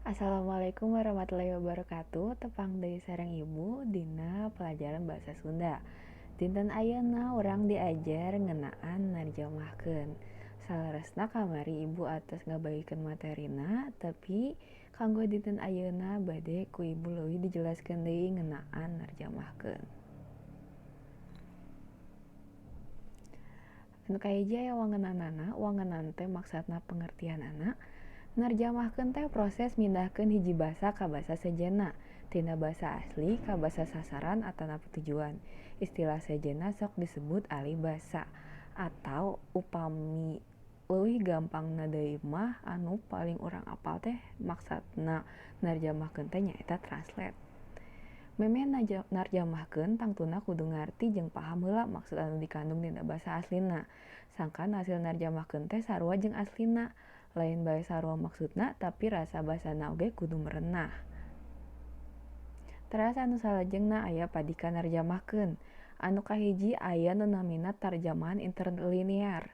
Assalamualaikum warahmatullahi wabarakatuh. Tepang deui sareng Ibu dina pelajaran bahasa Sunda. Dinten ayeuna urang diajar ngeunaan narjamahkeun. Salaresna kamari Ibu atos ngabagikeun materina, tapi kanggo dinten ayeuna bade ku Ibu leuwih dijelaskeun deui ngeunaan narjamahkeun. Anu kahiji aya wangeunanana teh maksudna pengertianana. Narjamahkeun teh proses mindahkeun hiji basa ka basa sejenna, tina basa asli ka basa sasaran atanapi tujuan. Istilah sejenna sok disebut alih basa. Atau upami leuwih gampangna deui mah anu paling urang apal teh maksudna narjamahkeun teh nyaeta translate. Memeh narjamahkeun tangtuna kudu ngarti jeung paham heula maksud anu dikandung dina basa aslina. Sangkan hasil narjamahkeun teh sarua jeung aslina. Lain bae sarua maksudna, tapi rasa basana oge kudu merenah. Teras anu salajengna aya padika narjamahkeun. Anu kahiji aya nu namina tarjamahan interlinear.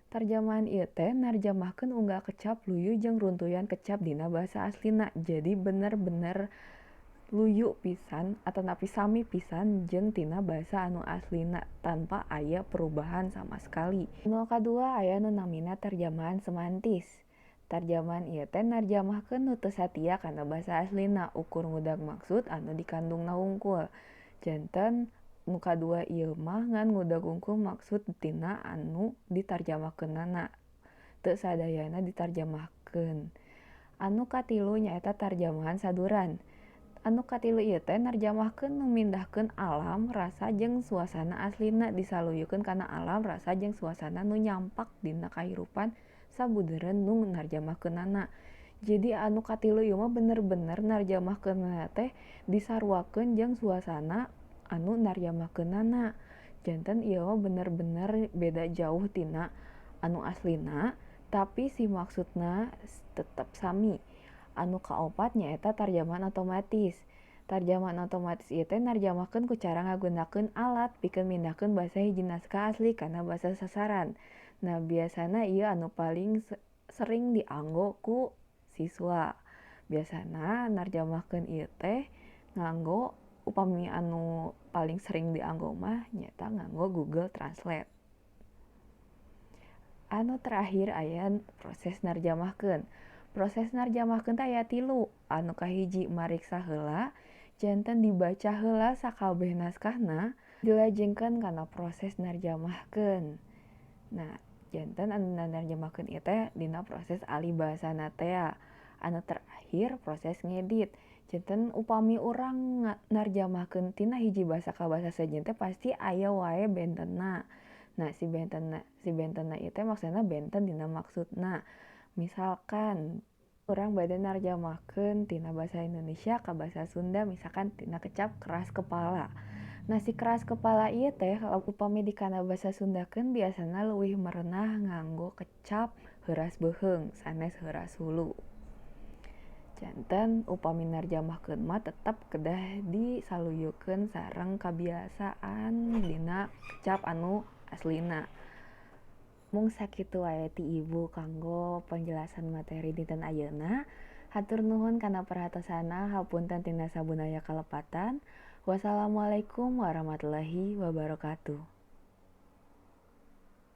Tarjamahan ieu teh narjamahkeun unggal kecap luyu jeung runtuyan kecap dina basa aslina. Jadi bener-bener luyu pisan atanapi sami pisan jeung tina basa anu aslina tanpa aya perubahan sama sekali. Anu kadua aya nu namina tarjamahan semantis. Tarjamahan ieu teh narjamahkeun nu teu satia kana basa aslina ukur ngudag maksud anu dikandungna hungkul. Janten nu kadua ieu mah ngan ngudag hungkul maksud tina anu ditarjamahkeunana. Teu sadayana ditarjamahkeun. Anu katilu nyaeta tarjamahan saduran. Anu katilu ieu teh narjamahkeun nu mindahkeun alam, rasa jeung suasana aslina disaluyeukeun kana alam, rasa jeung suasana nu nyampak dina kahirupan sabudeureun nu narjamahkeunana. Jadi anu katilu ieu mah bener-bener narjamahkeunana teh disaruakeun jeung suasana anu narjamahkeunana. Janten ieu mah bener-bener beda jauh tina anu aslina, tapi si maksudna tetep sami. Anu kaopat nyaeta tarjamahan otomatis. Tarjamahan otomatis ieu teh narjamahkeun ku cara ngagunakeun alat pikeun mindahkeun basa hiji naskah asli kana basa sasaran. Nah, biasana ieu anu paling sering dianggo ku siswa. Biasana narjamahkeun ieu teh nganggo upami anu paling sering dianggo mah nyaeta nganggo Google Translate. Anu terakhir aya proses narjamahkeun. Proses narjamahkeun teh aya 3. Anu kahiji mariksa heula, janten dibaca heula sakabeh naskahna, dilajengkeun kana proses narjamahkeun. Nah, janten anu narjamahkeun ieu teh dina proses alih bahasana teh. Anu terakhir proses ngedit. Janten upami urang narjamahkeun tina hiji basa ka basa sejen teh pasti aya wae bentenna. Nah, si bentenna ieu teh maksudna benten dina maksudna. Misalkan urang bade narjamahkeun tina basa Indonesia ka basa Sunda, misalkan tina kecap keras kepala. Nah, si keras kepala ieu teh upami dikana basa Sundakeun biasana leuwih merenah nganggo kecap heuras beuheung sanes heuras hulu. Janten upami narjamahkeun mah tetep kedah disaluyeukeun sareng kabiasaan dina kecap anu aslina. Mung sakitu wae ti Ibu kanggo penjelasan materi dinten ayeuna. Hatur nuhun kana perhatosana, hapunten tina sabunaya kalepatan. Wassalamualaikum warahmatullahi wabarakatuh.